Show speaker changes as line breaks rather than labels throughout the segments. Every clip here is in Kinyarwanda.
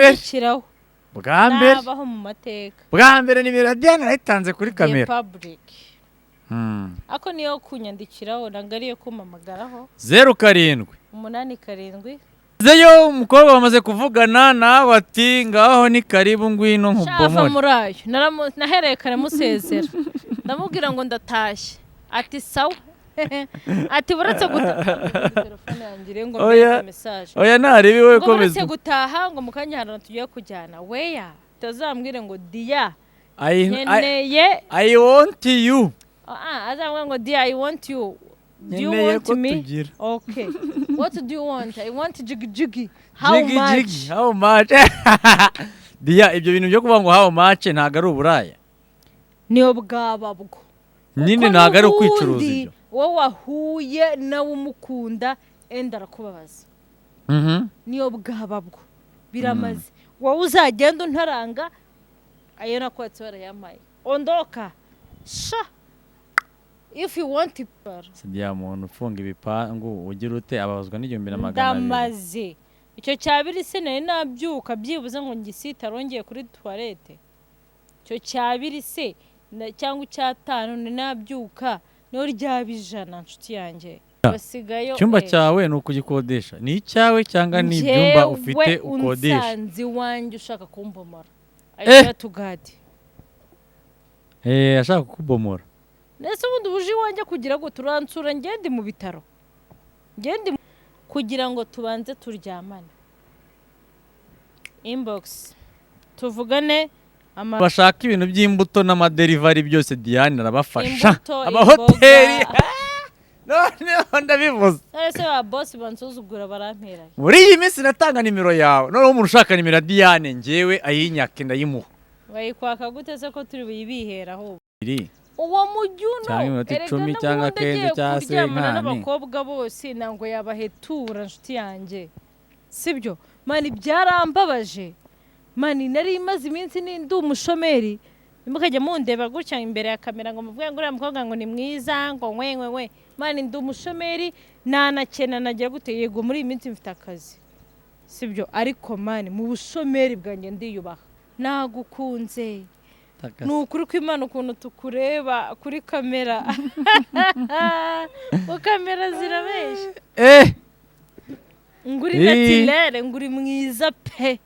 yandikiraho
bwa mbere
nabaho mu mateka
bwa mbere nimero ya Diane nayitanze kuri kamera
public ako niyo kunyandikiraho nangariye kumamagaraho
07
87
zeyo umukobwa bamaze kuvugana nawe ati ngaho ni karibu ngwino nkubomore
shafa murayo nahereye kare musezera ndamubwira ngo ndatashye ati sawa ati buretse gutaha telefone yangire ngo mbere message
oya naribi we komeza
buretse gutaha ngo mukanya hano tugiye kujyana weya tazambwire ngo dia
I want you
azambwira ngo dia I want you. Do you want me? Okay. What do you want? I want jiggy. How much?
How much? Dia ibyo bintu byo kuvuga ngo how much ntago ari uburaya.
Niyo bwaba bwo.
Nyine ntago ari ukwicuruza ibyo.
Wowe wahuye nawe umukunda enda arakubabaza. Niyo bwaba bwo. Biramaze. Wowe uzagenda untaranga ayo nakwatse barayamaye. Ondoka. Sha. If you want it
Sidia muntu ufunga ibipangu ugira ute ababazwa n'igihumbi na magana
ndamaze icyo cyabiri se nari nabyuka byibuze ngo ngisita rongeye kuri toilette icyo cyabiri se cyangwa cyatanu nari nabyuka no ryabijana nshuti yanjye basigayo
cyumba cyawe nuko ugikodesha ni icyawe cyangwa ni ibyumba ufite ukodesha
unsanzi wanjye ushaka kumbomora ayo tugadi
ashaka kubomora
nese ubundi buje wanjye kugira ngo turansura ngende mu bitaro ngende kugira ngo tubanze turyamane inbox tuvugane
bashaka ibintu by'imbuto n'amaderivari byose Diane arabafasha abahoteli none ndabivuze
nese ba boss bansuzugura barampera
muri iyi minsi natanga nimero yawe none umuntu ushaka nimero ya Diane ngewe ayinyake ndayimuha
bayikwaka gute se ko turi buyibihera aho
uwo
mujuno
icumi cyangwa kenze cyase
n'abakobwa bose nango yabahetura nshuti yanjye sibyo mani byarambabaje mani nari imaze iminsi n'indi umushomeri mukajya mundeba gutya imbere ya kamera ngo muvuge ngo uriya mukobwa ngo ni mwiza ngo we mani ndi umushomeri nanakena nagira gute yego muri iyi minsi mfite akazi sibyo ariko mani mu bushomeri bwanjye ndiyubaha nagukunze nukuri ko Imana ukuntu tukureba kuri kamera kamera zirabesha nguri naturel nguri mwiza pe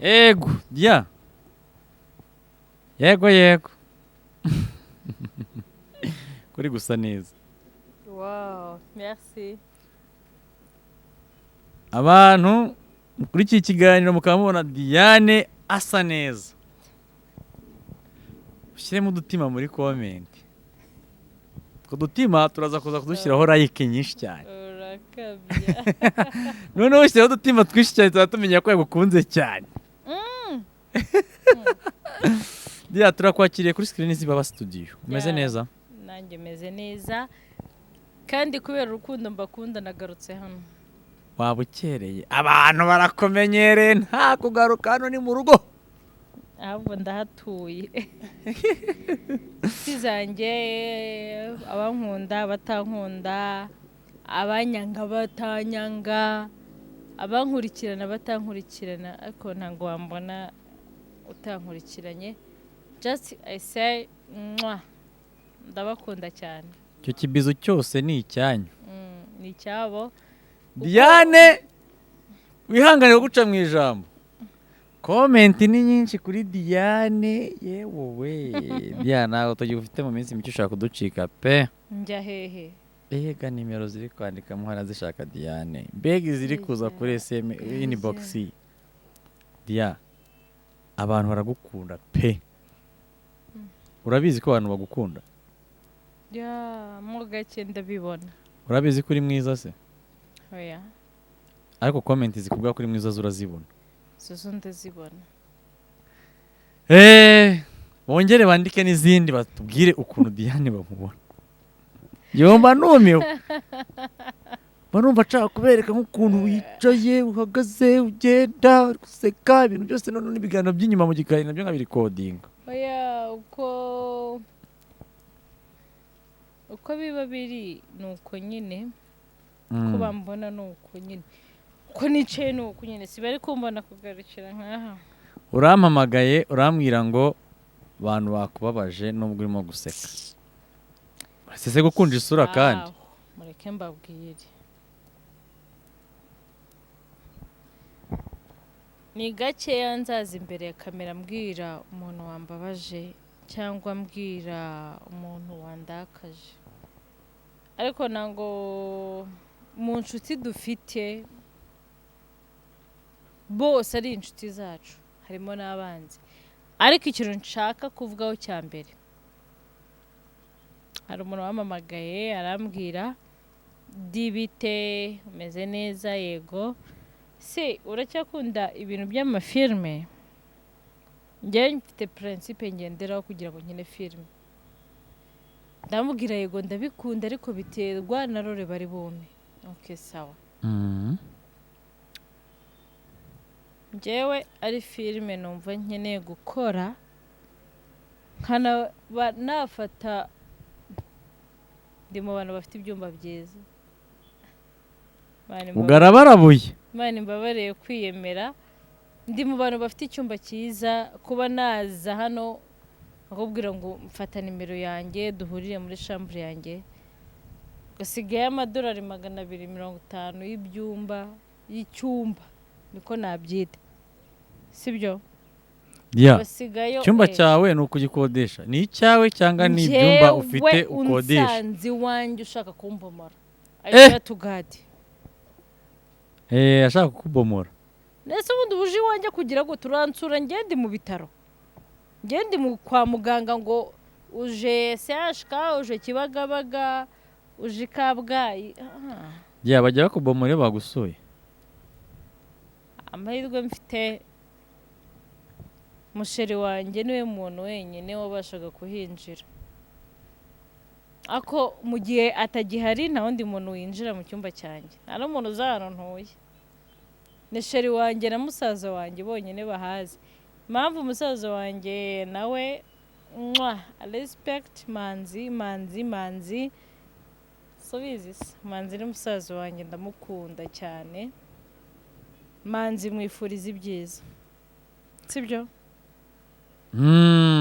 ego dia yego kuri gusa neza
wow merci
abantu kuri iki kiganiro mukamubona Diane asa neza ushyiremo udutima muri comment ko dutima turaza kuza kudushyiraho like nyinshi cyane
urakabya
none ushyiraho udutima twinshi cyane tuzatumenya ko yagukunze cyane Dia turakwakiriye kuri screen z'Ibaba Studio umeze neza
nanjye meze neza kandi kubera urukundo mbakunda nagarutse hano
wabukereye abantu barakomenyereye nta kugaruka hano ni mu rugo
ahubwo ndahatuye sizanjye abankunda batankunda abanyanga batanyanga abankurikirana batankurikirana ariko ntango wambona utankurikiranye just I say ndabakunda cyane
icyo kibizo cyose ni icyanyu
ni icyabo
Diane wihanganira guca mu ijambo comment ni nyinshi kuri Diane yewe Diane nawe tugiye ufite mu minsi mike ushaka kuducika pe
njya hehe
ega nimero ziri kwandika muhana zishaka Diane mbega ziri kuza kuri SM inbox Dia abantu baragukunda pe urabizi ko abantu bagukunda
mu gake ndabibona
urabizi ko uri mwiza se
oya
ariko comment zikubwira kuri mwiza zurazibona
zo ndazibona
bongere bandike n'izindi batubwire ukuntu Diane bamubona yomba numiwe barumva nshaka kubereka nk'ukuntu wicaye uhagaze ugenda useka ibintu byose none n'ibiganiro by'inyuma mu gikari nabyo nkabiri codinga
oya uko biba biri nuko nyine ko bambona nuko nyine ko nicaye nuko nyine si bari kumbona kugarukira nkaha.
urampamagaye urambwira ngo abantu bakubabaje nubwo urimo guseka. Sese gukunda isura kandi.
Mureke mbabwire. Ni gakeya nzaza imbere ya kamera mbwira umuntu wambabaje cyangwa mbwira umuntu wandakaje. Ariko nango mu nshuti dufite bose ari inshuti zacu harimo n'abanzi. Ariko ikintu nshaka kuvugaho cya mbere, hari umuntu wamamagaye arambwira dibite umeze neza yego se uracyakunda ibintu by'amafilme? Njye mfite principe ngenderaho kugira ngo nkine filme. Ndamubwira yego ndabikunda ariko biterwa na role bari bume. Okay sawa. Njyewe ari filme numva nkeneye gukora nkana nafata ndi mu bantu bafite ibyumba byiza.
Ugarabarabuye.
Imana imbabareye kwiyemera. Ndi mu bantu bafite icyumba cyiza kuba naza hano akubwira ngo mfata nimero yanjye duhurire muri chambre yanjye. Gasigaye amadolari 250 y'icyumba niko nabyita. Sibyo?
Icyumba cyawe ni ukugikodesha. Ni icyawe cyangwa ni ibyumba ufite ukodesha?
Unsanzi wanjye ushaka kumbomora. Ayo tugadi.
Ashaka kukubomora.
Nese ubundi buje iwanjye kugira ngo turansura ngende mu bitaro. Ngende mu kwa muganga ngo uje CHK, uje Kibagabaga, uje Kabgayi.
Bajya bakubomora bagusuye.
Amahirwe mfite musheri wanjye niwe muntu wenyine wabashaga kuhinjira. Ako mu gihe atagihari nta wundi muntu winjira mu cyumba cyanjye. Nta n'umuntu uzahano ntuye. Ni sheri wanjye na musaza wanjye bonyine bahazi. Impamvu musaza wanjye nawe respect Manzi. So bizi Manzi ni musaza wanjye ndamukunda cyane. Manzi mwifuriza ibyiza. Sibyo?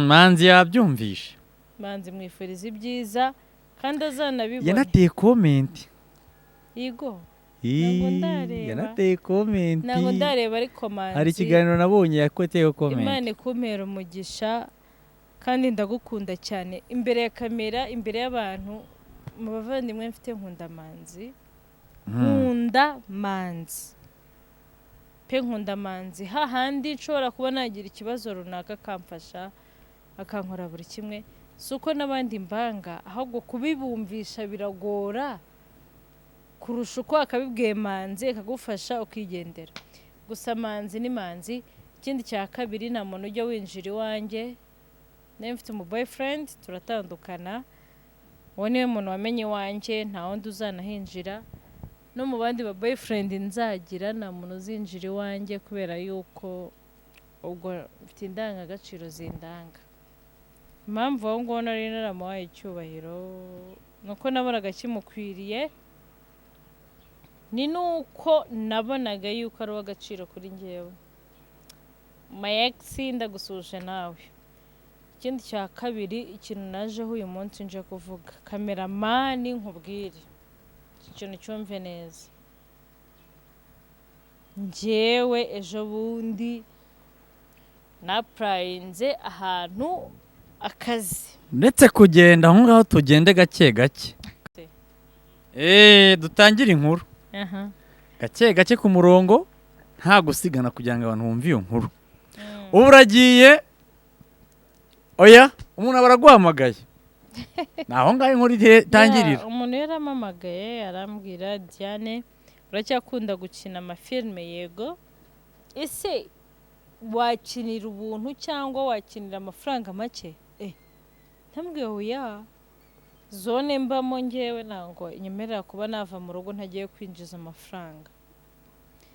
Manzi yabyumvishe.
Manzi mwifuriza ibyiza kandi azanabibona.
Yanateye comment.
Yego.
Yanateye comment.
Ntabwo ndareba ariko Manzi.
Hari ikiganiro nabonye yakoteyeho comment.
Imana ikumpera umugisha kandi ndagukunda cyane. Imbere ya kamera, imbere y'abantu, mu bavandimwe mfite nkunda Manzi. Nkunda Manzi. Nkunda Manzi. Hahandi nshobora kuba nagira ikibazo runaka akamfasha akankora buri kimwe. Suko n'abandi mbanga ahubwo kubibumvisha biragora kurusha uko akabibwiye Manzi akagufasha ukigendera. Gusa Manzi ni Manzi. Ikindi cya kabiri nta muntu ujya winjira iwanjye. Nawe mfite umu boyfriend turatandukana. Uwo niwe muntu wamenye iwanjye nta wundi uzanahinjira. No mu bandi ba boyfriend nzagira nta muntu uzinjira iwanjye kubera yuko ubwo mfite indangagaciro zindanga. Impamvu aho ngo nari naramuhaye icyubahiro nuko nabonaga kimukwiriye, ni nuko nabonaga yuko ari uw'agaciro kuri njyewe. My ex ndagusuje nawe. Ikindi cya kabiri ikintu najeho uyu munsi nje kuvuga, cameraman nkubwire ikintu cyumve neza. Njyewe ejo bundi naprayinze ahantu akazi.
Ndetse kugenda aho ngaho tugende gake gake. Dutangire inkuru. Gake gake ku murongo nta gusigana kugira ngo abantu bumve iyo nkuru. Ubu uragiye oya umuntu abaraguhamagaye. Naho ngaho inkuru itangirira.
Umuntu yaramamagaye arambwira Diane uracyakunda gukina amafilme yego. Ese wakinira ubuntu cyangwa wakinira amafaranga make? Ntambwiye oya. Zone mbamo njyewe ntango inyemerera kuba nava mu rugo ntagiye kwinjiza amafaranga.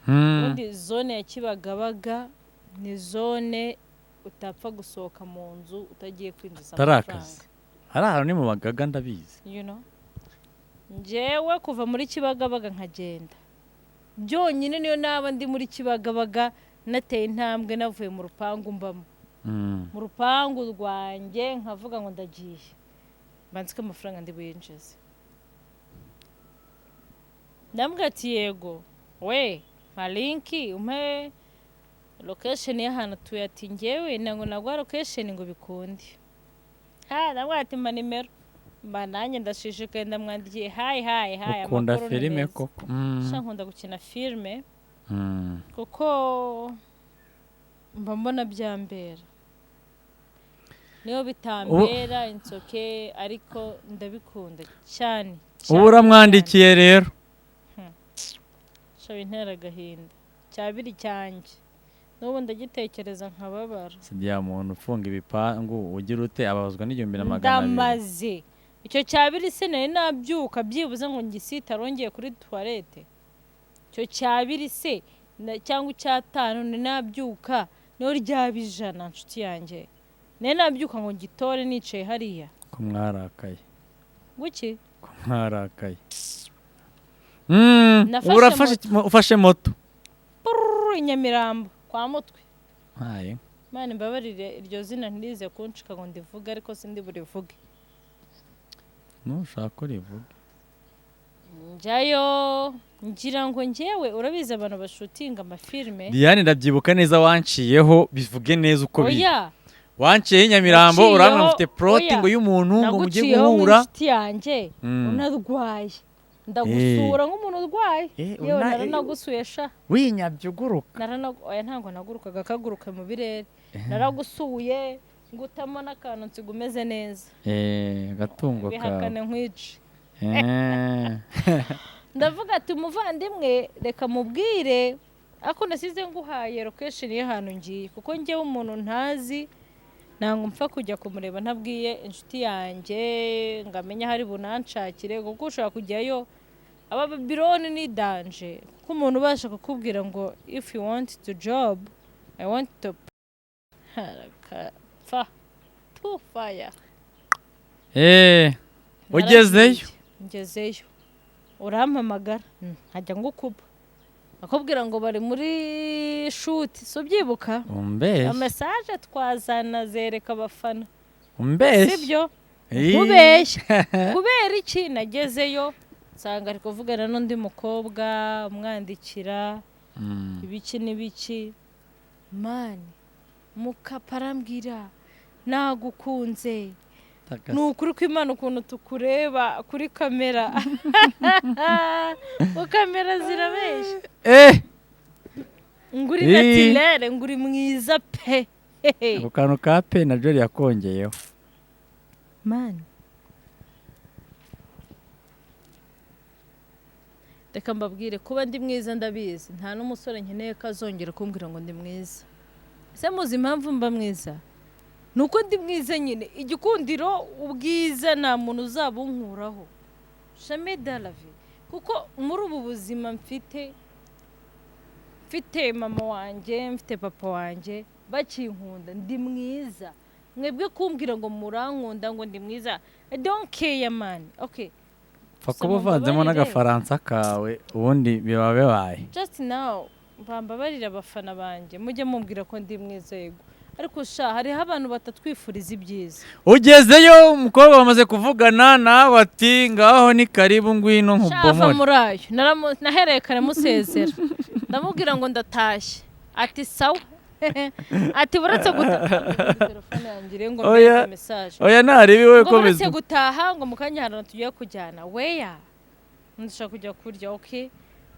Undi zone ya Kibagabaga ni zone utapfa gusohoka mu nzu utagiye kwinjiza amafaranga.
Hari ahantu ni mu Bagaga ndabizi.
You know? njyewe kuva muri Kibagabaga nkagenda byonyine niyo naba ndi muri Kibagabaga nateye intambwe navuye mu rupangu mbamo mu rupangu rwanjye nkavuga ngo ndagiye banzika amafaranga ndi buyinjize ndambwira ati yego we malinki umpe location y'ahantu tuye ati njyewe nango nagwa location ngo bikunde ndambwira ati mba nimero mba nanjye ndashishikaye ndamwandikiye hayi
ukunda filime koko
nkunda gukina filime kuko mba mbona byambera niyo bitambera insoke ariko ndabikunda cyane
ubu uramwandikiye rero
shaba intera agahinda cyabiri cyanjye n'ubu ndagitekereza nkababara
sibya muntu ufunga ibipangu ugira ute ababazwa n'200
ndamaze icyo cyabiri se nari nabyuka byibuze ngo ngisita arongeye kuri toilette icyo cyabiri se cyangwa icyatanu ni nabyuka niyo ryabijana nshuti yanjye nari nabyuka ngo ngitore nicaye hariya
ko mwarakaye
guki
ko mwarakaye ufashe moto
Nyamirambo kwa Mutwe
haye
mane mbabarire iryo zina ntirize kunshika ngo ndivuge ariko sindi burivuge
nushaka urivuge
njyayo ngira ngo njyewe urabizi abantu bashutinga amafilme
Diane ndabyibuka neza wanciyeho bivuge neza uko biri
oya
wanciye Nyamirambo uramwe mufite plotting y'umuntu ngo mujye guhura
naguciyeho yanjye unarwaye ndagusura nk'umuntu urwaye yewe naranagusuye sha
winyabyuguruka
oya ntango nagurukaga kaguruka mu birere naragusuye ngutamo n'akantu nsigumeze neza
gatungo kawe
bihakane nkwici ndavuga ati umuvandimwe reka mubwire ako nasize nguhaye location y'ahantu ngiye kuko njyewe umuntu ntazi ntango mpfa kujya kumureba ntabwiye inshuti yanjye ngamenya hari bunanshakire kuko ushobora kujyayo aba Babylon ni danger kuko umuntu ubasha kukubwira ngo if you want to job I want to fire ngezeyo urampamagara nkajya ngukuba akubwira ngo bari muri shoot so byibuka message twazana zereka abafana sibyo kubeshya kubera iki nagezeyo nsanga ari kuvugana n'undi mukobwa umwandikira ibiki n'ibiki mani mukaparambwira nagukunze nukuri ko Imana ukuntu tukureba kuri kamera kamera zirabeshya nguri naturel nguri mwiza pe
ako kantu ka pe na Jolly yakongeyeho
man reka mbabwire kuba ndi mwiza ndabizi nta n'umusore nkeneye ko azongera kumbwira ngo ndi mwiza ese muzi impamvu mba mwiza nuko ndi mwiza nyine igikundiro ubwiza nta muntu uzabunkuraho jamais de la vie kuko muri ubu buzima mfite mama wanjye mfite papa wanjye bakinkunda ndi mwiza mwebwe kumbwira ngo murankunda ngo ndi mwiza I don't care man okay
kuba uvanzemo n'agafaransa kawe ubundi biba bibaye
just now mbambabarira abafana banjye mujye mumbwira ko ndi mwiza yego ariko sha hariho abantu batatwifuriza ibyiza
ugezeyo umukobwa bamaze kuvugana nawe ati ngaho ni karibu ngwino nkubomore
shava murayo nahereye kare musezera ndamubwira ngo ndatashye ati sawa ati buretse gutaha telefone yanjye ngo mbere message
oya naribi we komeza
buretse gutaha ngo mukanya harana tugiye kujyana weya ndashaka kujya kurya okay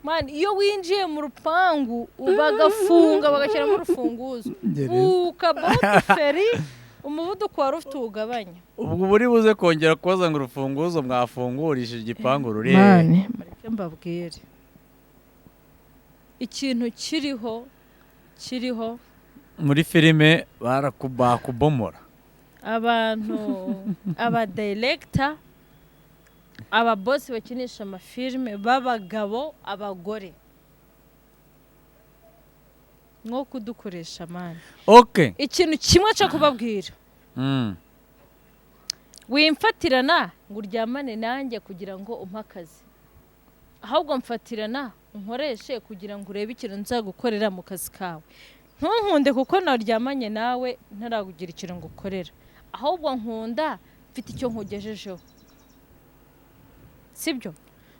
man iyo winjiye mu rupangu ubagafunga bagashyiramo urufunguzo ukabota feri umuvuduko wari ufite ugabanya
ubwo buri buze kongera kubaza ngo urufunguzo mwafungurishije igipangu rurebe
mane mbabwire ikintu kiriho
muri filime barakubomora
abantu aba director aba boss bakinisha amafilme babagabo abagore nko kudukoresha mani
okay
ikintu kimwe cyo kubabwira wimfatirana ngo uryamane nanjye kugira ngo umpe akazi, ahubwo mfatirana unkoreshe kugira ngo urebe ikintu nzagukorera mu kazi kawe. Ntunkunde kuko naryamanye nawe ntarakugira ikintu ngukorera, ahubwo nkunda mfite icyo nkugejejeho, sibyo?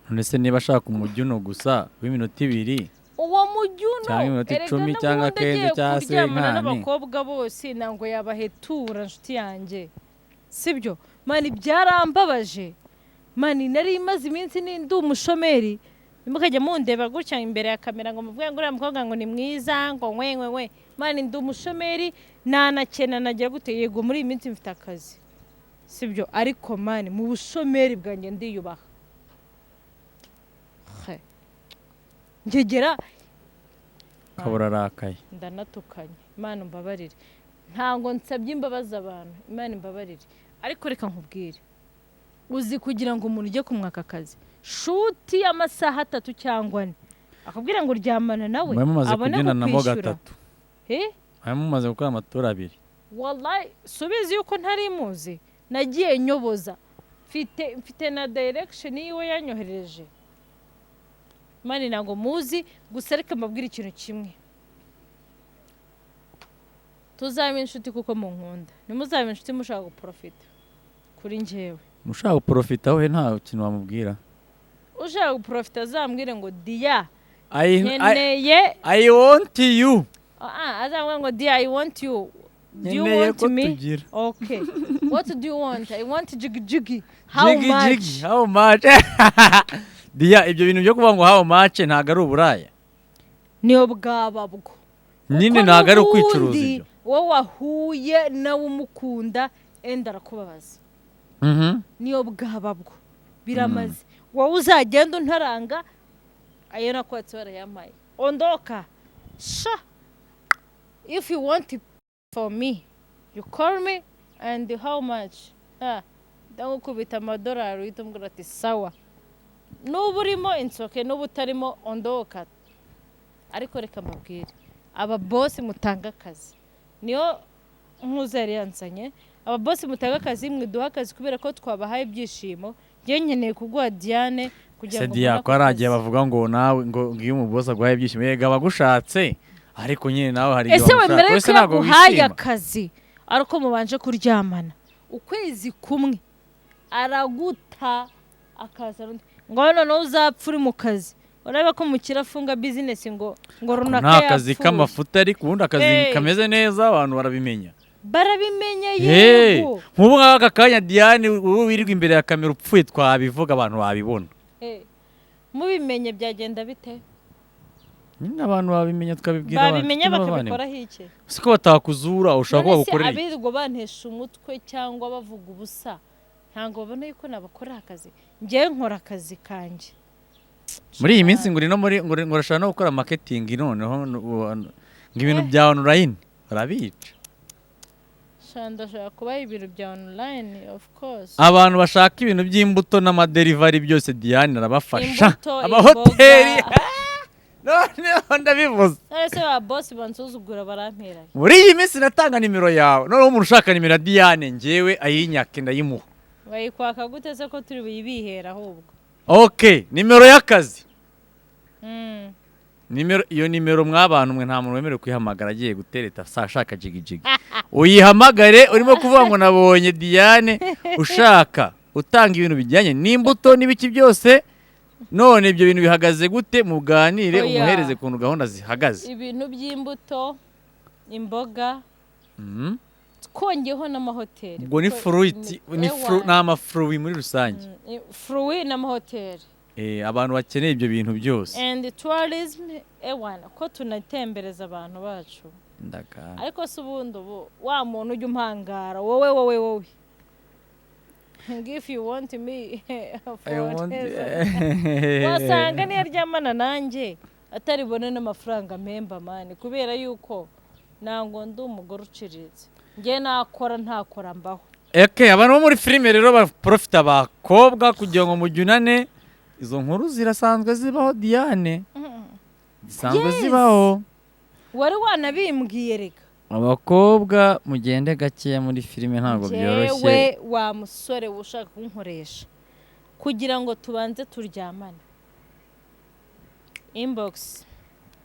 none se niba ashaka umujyuno gusa w'iminota 2
uwo mujyuno
cyangwa iminota 10 cyangwa 15 cyangwa se
kuryamana
nkane,
n'abakobwa bose ntabwo yabahetura nshuti yanjye, sibyo? Mani byarambabaje, mani nari imaze iminsi ndi umushomeri, mukajya mundeba gutya imbere ya kamera ngo muvuge ngo uriya mukobwa ngo ni mwiza ngo we mani ndi umushomeri nanakena nagira gute, yego muri iyi minsi mfite akazi, sibyo? Ariko mani mu bushomeri bwanjye ndiyubaha, ngegera
kabura rakaye,
ndanatukanye. Imana mbabarire, ntango nsabye imbabazi abantu, Imana imbabarire. Ariko reka nkubwire, uzi kugira ngo umuntu ujye kumwaka akazi shuti y'amasaha 3 cyangwa 4 akubwira ngo uryamana nawe abone kukwishyura,
mumaze gukora amatora 2.
wallahi subizi yuko ntari muzi, nagiye nyoboza, mfite na direction yiwe yanyohereje. Mani ntabwo muzi, gusa reka mbabwire ikintu kimwe, tuzabe inshuti kuko munkunda, ntimuzabe inshuti mushaka guprofita kuri njyewe.
Mushaka guprofita we nta kintu wamubwira,
ushaka guprofita azambwire ngo Dia
nkeneye I want you,
azambwira ngo Dia I want you, do you want me? Okay, what do you want? I want jiggy. How much?
How much? Dia ibyo bintu byo kuvuga ngo how much ntago ari uburaya,
niyo bwaba bwo
nyine ntago ari ukwicuruza ibyo.
wowe wahuye nawe umukunda enda arakubabaza, niyo bwaba bwo biramaze. wowe uzagenda untaranga ayo nakwatse barayamaye ondoka sha. If you want it for me you call me and how much, ndagukubita amadolari uhita umbwira ati sawa, n'ubu urimo insoke n'ubu utarimo ondoka. Ariko reka mbabwire, aba boss mutanga akazi niyo nkuzari yansanye, aba boss mutanga akazi mwiduha akazi kubera ko twabahaye ibyishimo. Ngiye nkeneye kuguha Diane kugira ngo
Sedia ko aragiye bavuga ngo nawe ngo ngiye mu boss aguhaye ibyishimo, yega bagushatse ariko nyine nawe hari
ese wemereye ko yaguhaye akazi ariko mubanje kuryamana ukwezi kumwe araguta akaza ngo none uzapfa uri mu kazi, urebe ko mukira afunga business ngo runaka yapfuye.
Nta kazi k'amafuta ariko ubundi akazi kameze neza abantu barabimenya,
yego.
Nk'ubu nk'aka kanya Diane ubu wirirwa imbere ya kamera upfuye twabivuga abantu babibona,
mubimenye byagenda bite?
nyine abantu babimenya tukabibwira abantu,
babimenya bakabikoraho iki?
siko batakuzura ushaka ko bagukorera iki?
Abirirwa bantesha umutwe cyangwa bavuga ubusa ntango babona yuko nabakorera akazi, ngiye nkora akazi kanje.
Muri iyi minsi nguri no muri ngurashaka no gukora marketing, noneho ngibintu bya online barabica.
Ndashaka kuba ibintu bya online of course.
Abantu bashaka ibintu by'imbuto n'amadelivery byose Diane arabafasha, amahoteli none ndabivuze.
Ese ba boss bansuzugura barampera.
Muri iyi minsi natanga nimero yawe, none umuntu ushaka nimero ya Diane njyewe ayinyake ndayimuha.
Bayikwaka gute se ko turi buyibihera ahubwo?
Okay, nimero y'akazi. Iyo nimero mwabantu mwe nta muntu wemerewe kwihamagara agiye gutereta ashaka jigijigi. Uyihamagare urimo kuvuga ngo nabonye Diane ushaka utanga ibintu bijyanye n'imbuto n'ibiki byose, none ibyo bintu bihagaze gute, muganire umuhereze kuntu gahunda zihagaze.
Ibintu by'imbuto, imboga, twongeho n'amahoteli.
Ubwo ni fruit, n'amafruit muri rusange.
Fruit n'amahoteli.
Abantu bakeneye ibyo bintu byose.
And tourism, ko tunatembereza abantu bacu.
Ndaka.
Ariko se ubundi wa muntu ujya umpangara wowe. If you want me wasanga niyo aryamana nanjye ataribone n'amafaranga mpemba mani, kubera yuko ntango ndi umugore uciriritse, ngiye nakora ntakora mbaho.
Abantu bo muri filime rero baprofita abakobwa kugira ngo mujyunane. Izo nkuru zirasanzwe zibaho Diane, zisanzwe zibaho.
Wari wanabimbwiye reka
abakobwa mugende gakeya muri filime ntabwo byoroshye
njyewe wa musore ushaka kunkoresha kugira ngo tubanze turyamane inbox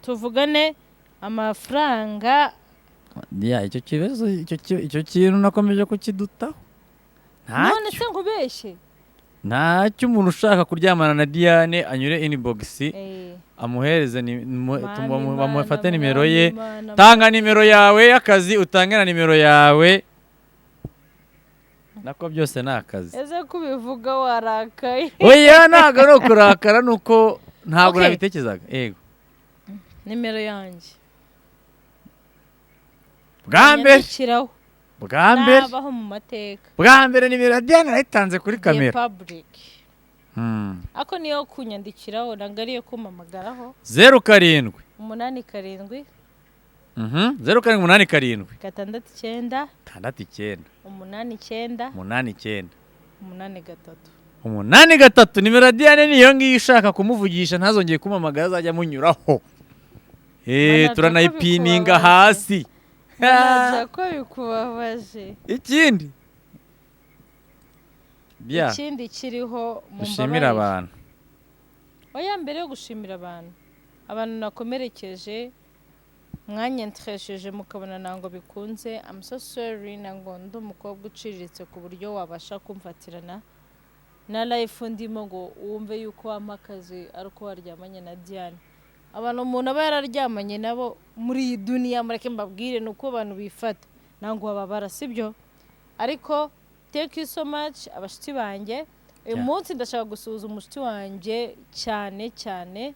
tuvugane amafaranga
icyo kibazo icyo kintu nakomeje kukidutaho
none se nkubeshye
ntacyo umuntu ushaka kuryamana na Diane anyure inbox amuhereze bamufate nimero ye tanga nimero yawe y'akazi utange na nimero yawe nako byose ni akazi
ese kubivuga warakaye
oya ntabwo ari ukurakara nuko ntabwo nabitekerezaga yego
nimero yanjye
bwa mbere
nabaho mu mateka
bwa mbere nimero ya Diane nayitanze kuri kamera
ako niyo kunyandikiraho ntabwo ariyo kumamagaraho
07
87
0787
69
69
89
83 nimero ya Diane niyo ngiyo ushaka kumuvugisha ntazongeye kumamagara azajya munyuraho turanayipininga hasi
ko bikubabaje
ikindi
kiriho
dushimira abantu
oya mbere yo gushimira abantu nakomerekeje mwanyentresheje mukabona nango bikunze I'm so sorry nango ndi umukobwa uciriritse ku buryo wabasha kumfatirana na life ndimo ngo wumve yuko wamakazi ariko waryamanye na Diane abantu umuntu aba yararyamanye nabo muri iyi dunia mureke mbabwire nuko abantu bifata nango babara sibyo ariko thank you so much abashiti banjye uyu munsi ndashaka gusuhuza umushiti wanjye cyane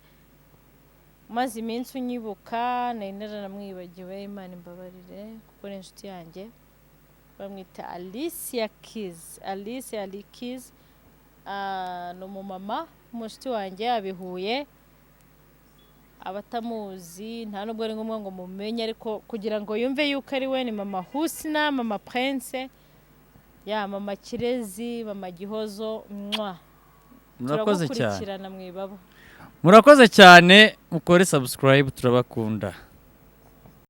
maze iminsi unyibuka nari naramwibagiwe Imana imbabarire kuko ni inshuti yanjye bamwita Alicia Keys ni umumama umushiti wanjye abihuye abatamuzi nta nubwo ari ngombwa ngo mumenye ariko kugira ngo yumve yuko ari we ni mama Husna mama Prince mama Kirezi mama Gihozo
murakoze cyane
mwibaba
murakoze cyane mukore subscribe turabakunda